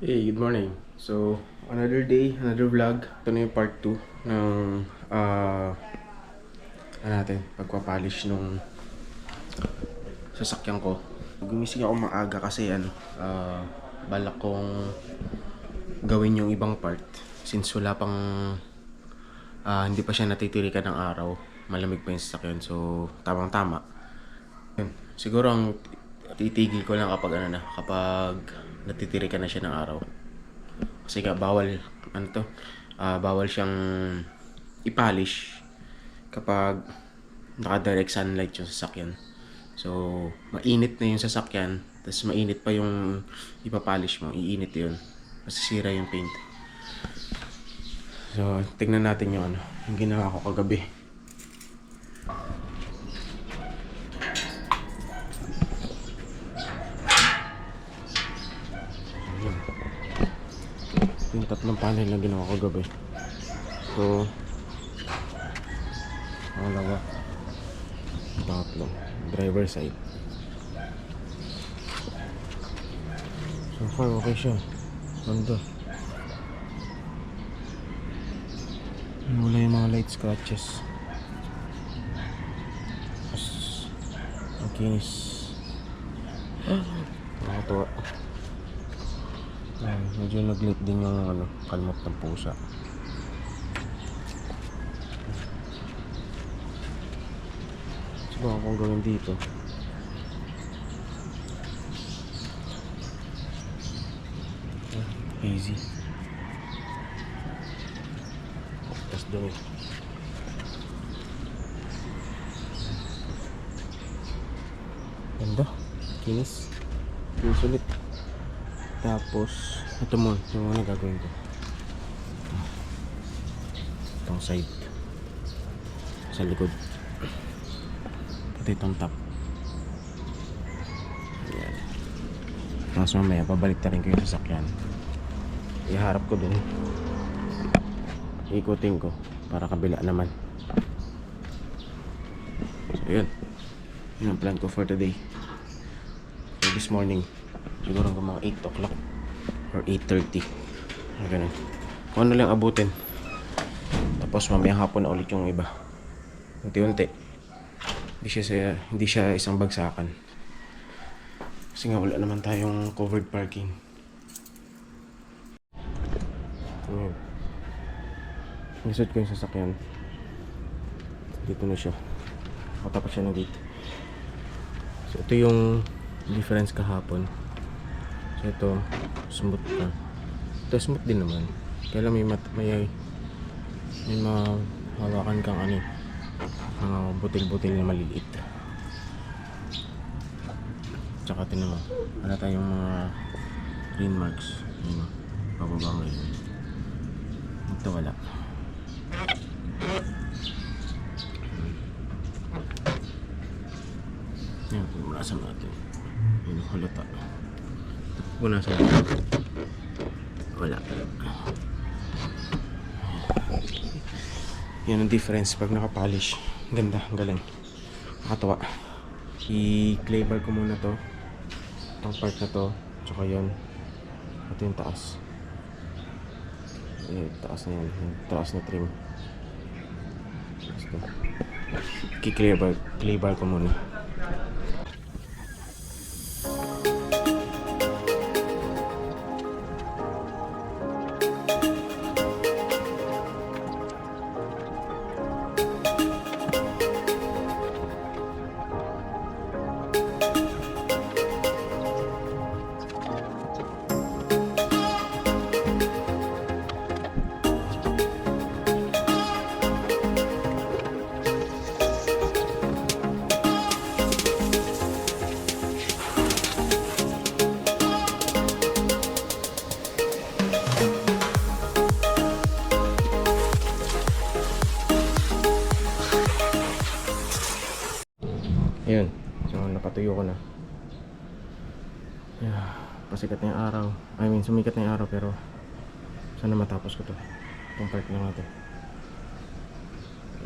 Hey, good morning. So, another day, another vlog. Ito na yung part 2 ng pagpapolish nung sasakyan ko. Gumising ako maaga kasi balak kong gawin yung ibang part since wala pang hindi pa siya natitirikan ng araw. Malamig pa yung sasakyan, so tamang-tama. Yun. Siguro ang titigil ko lang kapag natitirikan na siya ng araw. Kasi nga bawal siyang i-polish kapag naka-direct sunlight yung sasakyan. So, mainit na yung sasakyan, tapos mainit pa yung ipapolish mo, iinit yun. Masisira yung paint. So, tignan natin yung ginawa ko kagabi. Yung tatlong panel na ginawa ko gabi. So, dalawa, tatlo, driver side. So far okay siya. Ganda. Wala yung mga light scratches. Tapos ang kinis. Nakakatuwa. Medyo nag-lit din yung kalmot ng pusa. Subukan kong gawin dito. Easy. Tapos dumi. Ganda. Kinis. Kinis ulit. Tapos ito mo, yung mga gagawin ko. Itong side sa likod. Pati itong top. Ayan. Tapos mamaya pabalik na rin ko yung sasakyan. Iharap ko dun. Ikutin ko para kabila naman. So yun. Yun ang plan ko for today. So this morning, siguro hanggang mga 8 o'clock or 8:30. Ganun. Kung ano lang abutin. Tapos mamaya hapon na ulit yung iba. Unti-unti. Hindi siya isang bagsakan. Kasi nga wala naman tayong covered parking. Ngayon. Nisod ko yung sasakyan. Dito na siya. Nakatapat siya ng gate. So ito yung difference kahapon. So ito smooth pa. Ito smooth din naman. Kaya lang may mahawakan kang mga butil-butil na maliliit. Tsaka tinan mo, wala tayong mga green marks. Yun, pababa ngayon. Ito wala. Yan, punasan natin. Yun, halata. Punasan natin. Wala. Yan ang difference pag nakapolish. Ganda, galing. Nakatawa. I-clay bar ko muna to. Itong part na to. Tsaka yun. Ito yung taas. Yung taas na yan. Yung taas na trim. I-clay bar ko muna. Ayan. So, nakatuyo ko na. Yeah, pasikat na yung araw. Sumikat na yung araw pero sana matapos ko to. Itong part lang natin.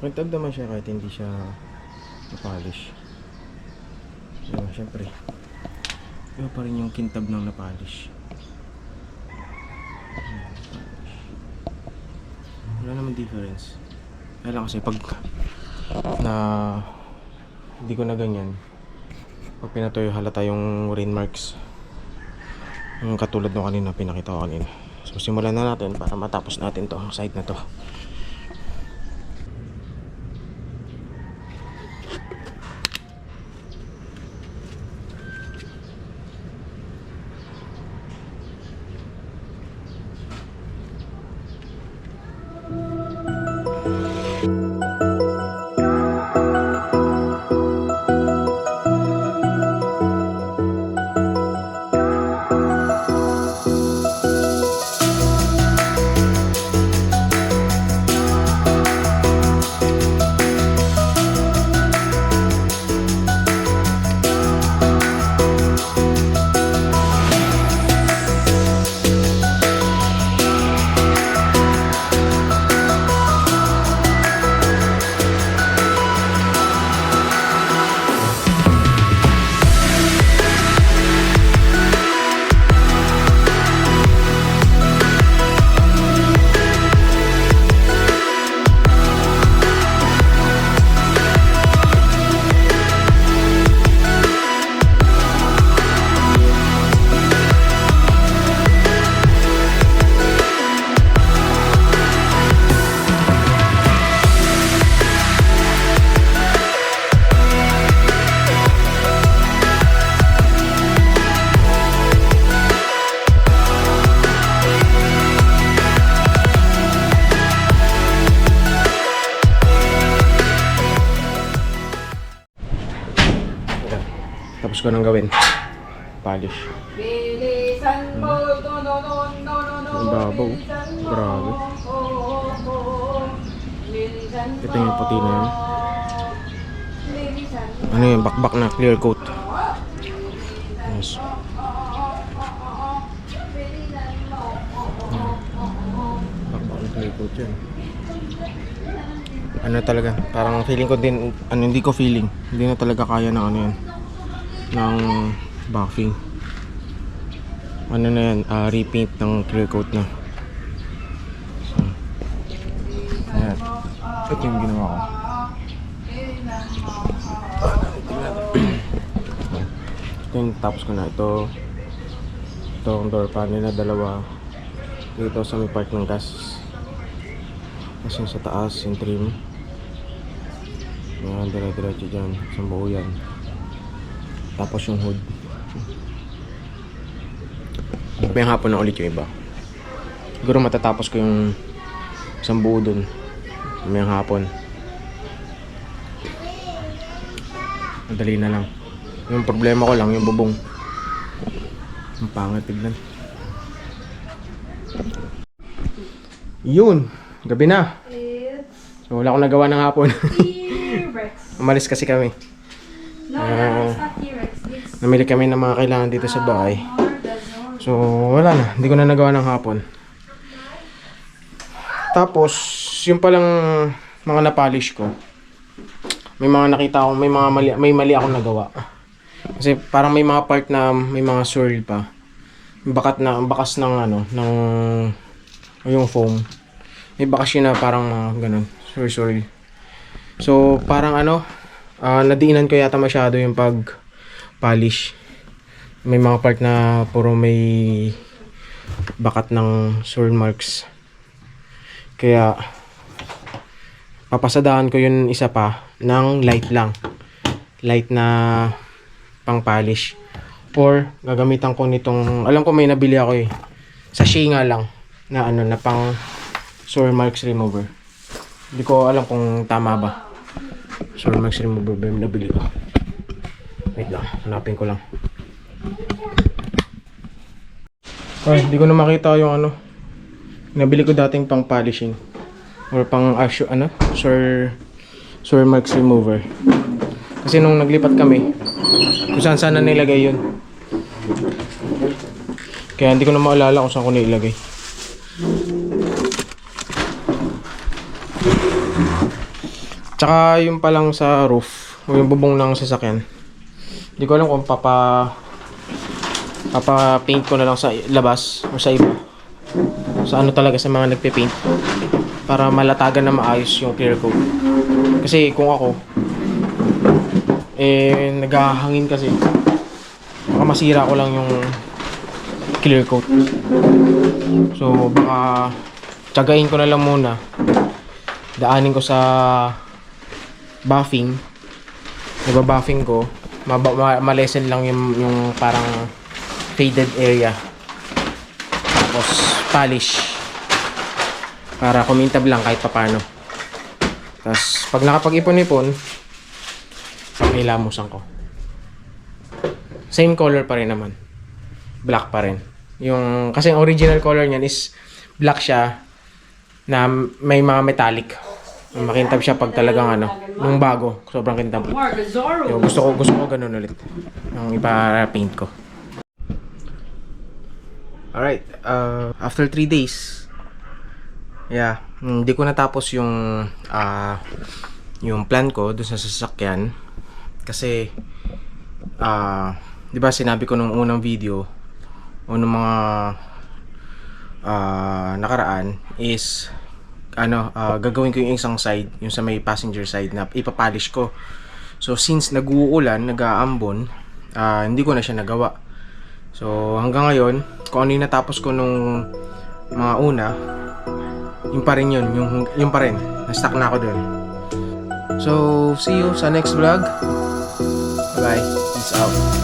Kintab naman siya kahit hindi siya na-polish. So, syempre iba pa rin yung kintab ng na-polish. Wala naman difference. Kaya lang kasi pag na hindi ko na ganyan, pag pinatuyo halata yung rain marks. Yung katulad nung kanina, pinakita ko kanina. So simulan na natin para matapos natin to, side na to. Tapos ko nang gawin. Polish. Bilisan mo, Ang babaw. Grabe. Ito yung puti na yun. Ano yung bakbak na clear coat. Yes. Bakbak na clear coat yun. Ano talaga, parang feeling ko din, hindi ko feeling. Hindi na talaga kaya ng ano yan. Ng buffing. Ano na yan, repaint ng clear coat na. So, ayan. Ito yung ginawa ko. Ito yung tapos ko na. Ito ang door panel na dalawa. Dito sa may part ng gas. Kasi sa taas yung trim. Ayan, dire-diretso dyan. Sa buo yan. Tapos yung hood. May hapon na ulit yung iba. Siguro matatapos ko yung isang buo dun. May hapon. Madali na lang. Yung problema ko lang, yung bubong. Ang pangit tignan. Yun! Gabi na. So wala akong nagawa ng hapon. Umalis kasi kami. Namili kami ng mga kailangan dito sa bahay. So wala na, hindi ko na nagawa ng hapon. Tapos yung palang mga napolish ko, may mga nakita ko, may mali akong nagawa. Kasi parang may mga part na may mga swirl pa. Bakas ng ano, ng yung foam. May bakas yun na parang ganun, swirl. So parang ano, nadiinan ko yata masyado yung pag-polish. May mga part na puro may bakat ng swirl marks. Kaya papasadahan ko yun isa pa ng light lang. Light na pang polish. Or gagamitan ko nitong, alam ko may nabili ako sa Shinga lang na ano na pang swirl marks remover. Hindi ko alam kung tama ba. Swirl marks remover ba yung nabili ko. Wait lang, hanapin ko lang. Ay, hindi ko na makita yung ano. Nabili ko dating pang polishing or pang swirl marks remover. Kasi nung naglipat kami, kung saan sana nilagay yun. Kaya hindi ko na maalala kung saan ko nilagay. Tsaka yung palang sa roof o yung bubong ng sasakyan, hindi ko alam kung papa-paint ko na lang sa labas o sa iba. Sa ano talaga, sa mga nagpe-paint. para malatagan na maayos yung clear coat. Kasi kung ako naghahangin kasi, baka masira ko lang yung clear coat. So baka tiyagain ko na lang muna, daanin ko sa buffing, nagba-buffing ko, malesen lang yung parang faded area, tapos polish para kumintab lang kahit papano. Tapos pag nakapag-ipon-ipon, ilamusan ko. Same color pa rin naman, black pa rin yung, kasi ang original color niyan is black siya na may mga metallic. Makintab siya pag talagang nung bago, sobrang kintab. Yung gusto ko ganun ulit yung ipa-paint ko. Alright, after 3 days, hindi ko natapos yung plan ko dun sa sasakyan. Kasi, di ba sinabi ko nung unang video, o nung mga nakaraan, is gagawin ko yung isang side, yung sa may passenger side na ipapolish ko. So since nag-uulan, nag-aambon, hindi ko na siya nagawa. So hanggang ngayon, kung ano yung natapos ko nung mga una, yung pa rin yun, yung pa rin, na-stuck na ako dun. So see you sa next vlog. Bye, peace out.